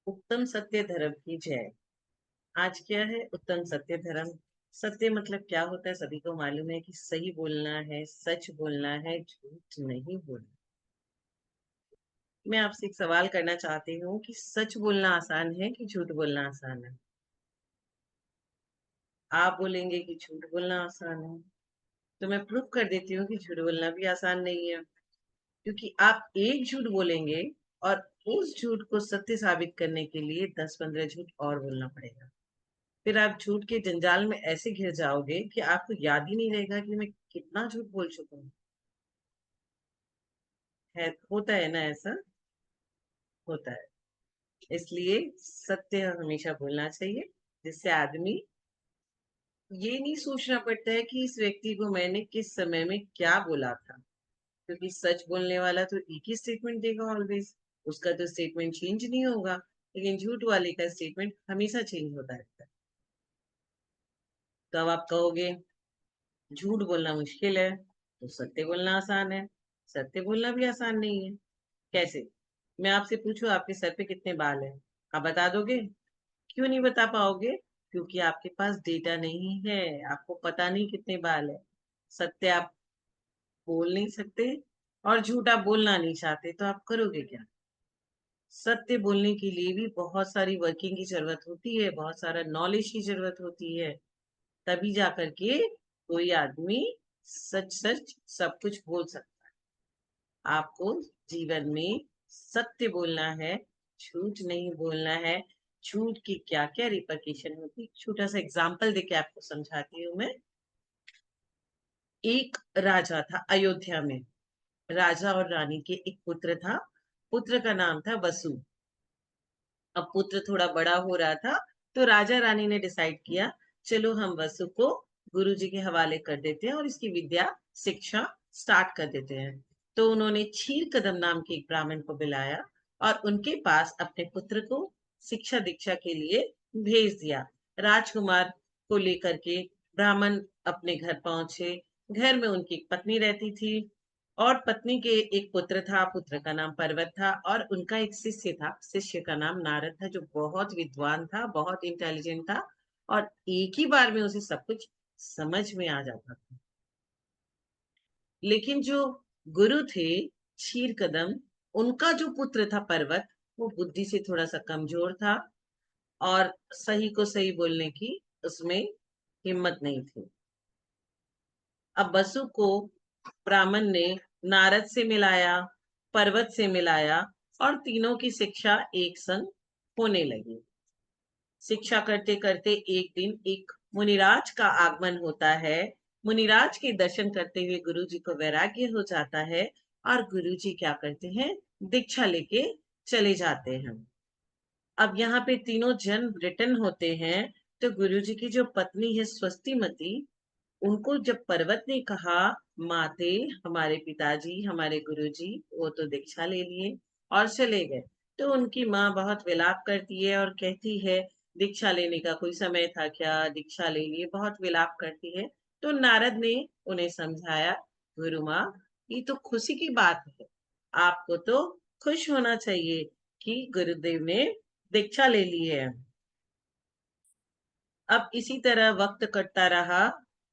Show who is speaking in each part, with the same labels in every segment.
Speaker 1: उत्तम सत्य धर्म की जय। आज क्या है उत्तम सत्य धर्म। सत्य मतलब क्या होता है सभी को मालूम है कि सही बोलना है, सच बोलना है, झूठ नहीं बोलना। मैं आपसे एक सवाल करना चाहती हूँ कि सच बोलना आसान है कि झूठ बोलना आसान है। आप बोलेंगे कि झूठ बोलना आसान है, तो मैं प्रूफ कर देती हूँ कि झूठ बोलना भी आसान नहीं है। क्योंकि आप एक झूठ बोलेंगे और उस झूठ को सत्य साबित करने के लिए 10-15 झूठ और बोलना पड़ेगा। फिर आप झूठ के जंजाल में ऐसे घिर जाओगे कि आपको याद ही नहीं रहेगा कि मैं कितना झूठ बोल चुका हूँ। है, होता है ना ऐसा? होता है। इसलिए सत्य हमेशा बोलना चाहिए, जिससे आदमी ये नहीं सोचना पड़ता है कि इस व्यक्ति को मैंने किस समय में क्या बोला था। क्योंकि सच बोलने वाला तो एक ही स्टेटमेंट देगा ऑलवेज, उसका तो स्टेटमेंट चेंज नहीं होगा। लेकिन झूठ वाले का स्टेटमेंट हमेशा चेंज होता रहता है। तो अब आप कहोगे झूठ बोलना मुश्किल है तो सत्य बोलना आसान है। सत्य बोलना भी आसान नहीं है। कैसे? मैं आपसे पूछूं आपके सर पे कितने बाल हैं, आप बता दोगे? क्यों नहीं बता पाओगे? क्योंकि आपके पास डेटा नहीं है, आपको पता नहीं कितने बाल है। सत्य आप बोल नहीं सकते और झूठ आप बोलना नहीं चाहते, तो आप करोगे क्या? सत्य बोलने के लिए भी बहुत सारी वर्किंग की जरूरत होती है, बहुत सारा नॉलेज की जरूरत होती है। तभी जाकर के कोई आदमी सच सच सब कुछ बोल सकता है। आपको जीवन में सत्य बोलना है, झूठ नहीं बोलना है। झूठ की क्या क्या रिperकशन होती है, छोटा सा एग्जाम्पल देके आपको समझाती हूँ मैं। एक राजा था अयोध्या में। राजा और रानी के एक पुत्र था। पुत्र का नाम था वसु। अब पुत्र थोड़ा बड़ा हो रहा था, तो राजा रानी ने डिसाइड किया, चलो हम वसु को गुरुजी के हवाले कर देते हैं और इसकी विद्या शिक्षा स्टार्ट कर देते हैं। तो उन्होंने क्षीर कदम नाम के एक ब्राह्मण को बुलाया और उनके पास अपने पुत्र को शिक्षा दीक्षा के लिए भेज दिया। राजकुमार को लेकर के ब्राह्मण अपने घर पहुंचे। घर में उनकी एक पत्नी रहती थी और पत्नी के एक पुत्र था, पुत्र का नाम पर्वत था, और उनका एक शिष्य था, शिष्य का नाम नारद था, जो बहुत विद्वान था, बहुत इंटेलिजेंट था और एक ही बार में उसे सब कुछ समझ में आ जाता था। लेकिन जो गुरु थे क्षीर कदम, उनका जो पुत्र था पर्वत, वो बुद्धि से थोड़ा सा कमजोर था और सही को सही बोलने की उसमें हिम्मत नहीं थी। अब वसु को ब्राह्मण ने नारद से मिलाया, पर्वत से मिलाया और तीनों की शिक्षा एक संग होने लगी। शिक्षा करते करते एक दिन एक मुनिराज का आगमन होता है। मुनिराज के दर्शन करते हुए गुरु जी को वैराग्य हो जाता है और गुरु जी क्या करते हैं, दीक्षा लेके चले जाते हैं। अब यहाँ पे तीनों जन रिटर्न होते हैं। तो गुरु जी की जो पत्नी है स्वस्तिमती, उनको जब पर्वत ने कहा, माते हमारे पिताजी हमारे गुरुजी वो तो दीक्षा ले लिए और चले गए, तो उनकी माँ बहुत विलाप करती है और कहती है, दीक्षा लेने का कोई समय था क्या, दीक्षा ले लिए, बहुत विलाप करती है। तो नारद ने उन्हें समझाया, गुरु माँ ये तो खुशी की बात है, आपको तो खुश होना चाहिए कि गुरुदेव ने दीक्षा ले ली है। अब इसी तरह वक्त कटता रहा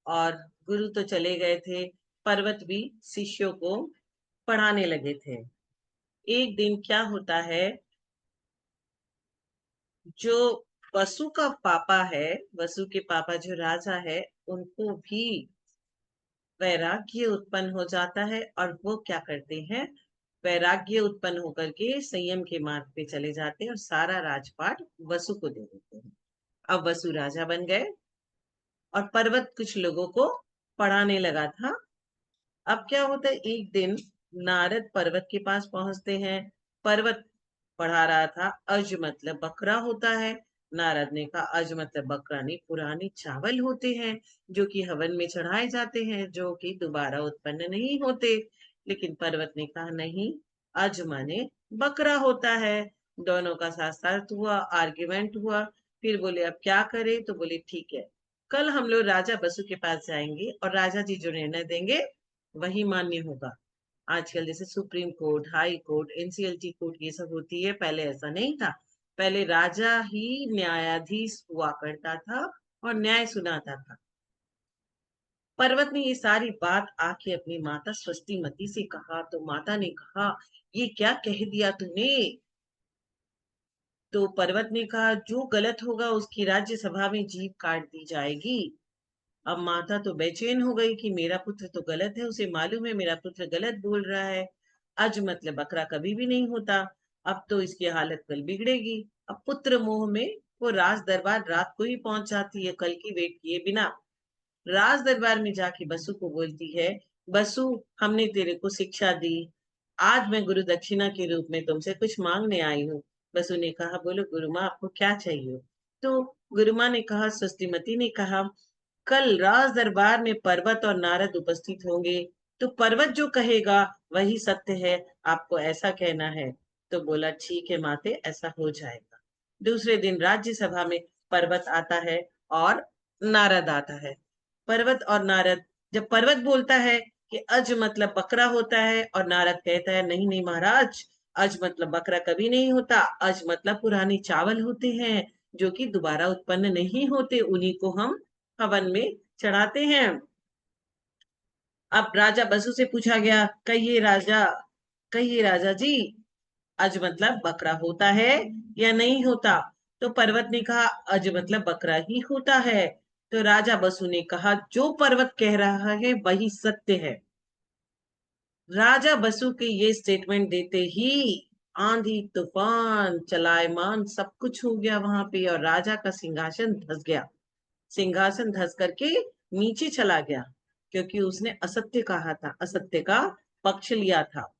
Speaker 1: और गुरु तो चले गए थे, पर्वत भी शिष्यों को पढ़ाने लगे थे। एक दिन क्या होता है, जो वसु का पापा है, वसु के पापा जो राजा है, उनको भी वैराग्य उत्पन्न हो जाता है और वो क्या करते हैं, वैराग्य उत्पन्न होकर के संयम के मार्ग पे चले जाते हैं और सारा राजपाट वसु को दे देते हैं। अब वसु राजा बन गए और पर्वत कुछ लोगों को पढ़ाने लगा था। अब क्या होता है, एक दिन नारद पर्वत के पास पहुंचते हैं। पर्वत पढ़ा रहा था, अज मतलब बकरा होता है। नारद ने कहा, अज मतलब बकरा नहीं, पुराने चावल होते हैं जो कि हवन में चढ़ाए जाते हैं, जो कि दोबारा उत्पन्न नहीं होते। लेकिन पर्वत ने कहा नहीं, अज माने बकरा होता है। दोनों का शास्त्रार्थ हुआ, आर्ग्यूमेंट हुआ। फिर बोले अब क्या करें, तो बोले ठीक है, कल हम लोग राजा बसु के पास जाएंगे और राजा जी जो निर्णय देंगे वही मान्य होगा। आजकल जैसे supreme court, high court, NCLT court ये सब होती है, पहले ऐसा नहीं था। पहले राजा ही न्यायाधीश हुआ करता था और न्याय सुनाता था। पर्वत ने ये सारी बात आके अपनी माता स्वस्तिमती से कहा, तो माता ने कहा, ये क्या कह दिया तूने? तो पर्वत ने कहा, जो गलत होगा उसकी राज्यसभा में जीभ काट दी जाएगी। अब माता तो बेचैन हो गई कि मेरा पुत्र तो गलत है, उसे मालूम है मेरा पुत्र गलत बोल रहा है। अज मतलब बकरा कभी भी नहीं होता। अब तो इसकी हालत कल बिगड़ेगी। अब पुत्र मोह में वो राज दरबार रात को ही पहुंच जाती है, कल की वेट किए बिना। राज दरबार में जाके बसु को बोलती है, बसु, हमने तेरे को शिक्षा दी, आज मैं गुरु दक्षिणा के रूप में तुमसे कुछ मांगने आई हूँ। बसु ने कहा, बोलो गुरु माँ, आपको क्या चाहिए? तो गुरु माँ ने कहा, स्वस्तिमती ने कहा, कल राज दरबार में पर्वत और नारद उपस्थित होंगे, तो पर्वत जो कहेगा वही सत्य है, आपको ऐसा कहना है। तो बोला, ठीक है माते, ऐसा हो जाएगा। दूसरे दिन राज्यसभा में पर्वत आता है और नारद आता है। पर्वत और नारद, जब पर्वत बोलता है कि अज मतलब बकरा होता है, और नारद कहता है, नहीं नहीं महाराज, अज मतलब बकरा कभी नहीं होता, अज मतलब पुराने चावल होते हैं जो कि दोबारा उत्पन्न नहीं होते, उन्हीं को हम हवन में चढ़ाते हैं। अब राजा बसु से पूछा गया, कहिए राजा जी, अज मतलब बकरा होता है या नहीं होता? तो पर्वत ने कहा, अज मतलब बकरा ही होता है। तो राजा बसु ने कहा, जो पर्वत कह रहा है वही सत्य है। राजा बसु के ये स्टेटमेंट देते ही आंधी तूफान चलायमान सब कुछ हो गया वहां पे, और राजा का सिंहासन धस गया। सिंहासन धस करके नीचे चला गया, क्योंकि उसने असत्य कहा था, असत्य का पक्ष लिया था।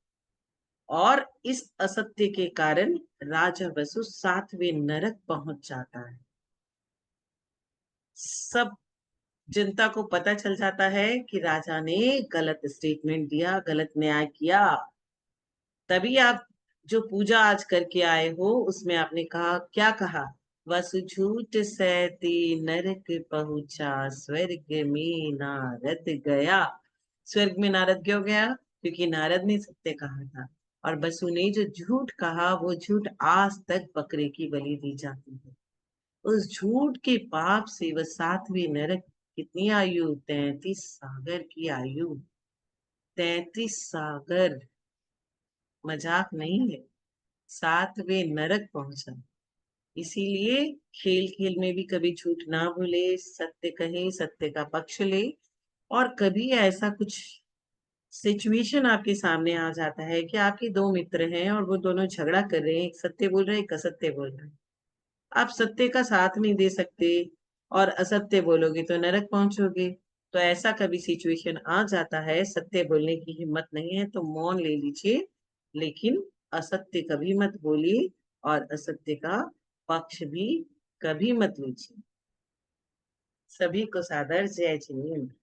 Speaker 1: और इस असत्य के कारण राजा वसु 7वें नरक पहुंच जाता है। सब जनता को पता चल जाता है कि राजा ने गलत स्टेटमेंट दिया, गलत न्याय किया। तभी आप जो पूजा आज करके आए हो उसमें आपने कहा, क्या कहा? वसु झूठ सहती नरक पहुंचा, स्वर्ग में नारद गया। स्वर्ग में नारद क्यों गया? क्योंकि नारद ने सत्य कहा था, और बसु ने जो झूठ कहा वो झूठ आज तक बकरे की बलि दी जाती है। उस झूठ के पाप से वह 7वें नरक, कितनी आयु? 33 सागर की आयु। 33 सागर मजाक नहीं है। 7वें नरक पहुंचा। इसीलिए खेल खेल में भी कभी झूठ ना भूले, सत्य कहे, सत्य का पक्ष ले। और कभी ऐसा कुछ सिचुएशन आपके सामने आ जाता है कि आपके दो मित्र हैं और वो दोनों झगड़ा कर रहे हैं, एक सत्य बोल रहे हैं, एक असत्य बोल रहे हैं। आप सत्य का साथ नहीं दे सकते और असत्य बोलोगे तो नरक पहुंचोगे। तो ऐसा कभी सिचुएशन आ जाता है, सत्य बोलने की हिम्मत नहीं है तो मौन ले लीजिए, लेकिन असत्य कभी मत बोलिए, और असत्य का पक्ष भी कभी मत लीजिए। सभी को सादर जय जिनेन्द्र।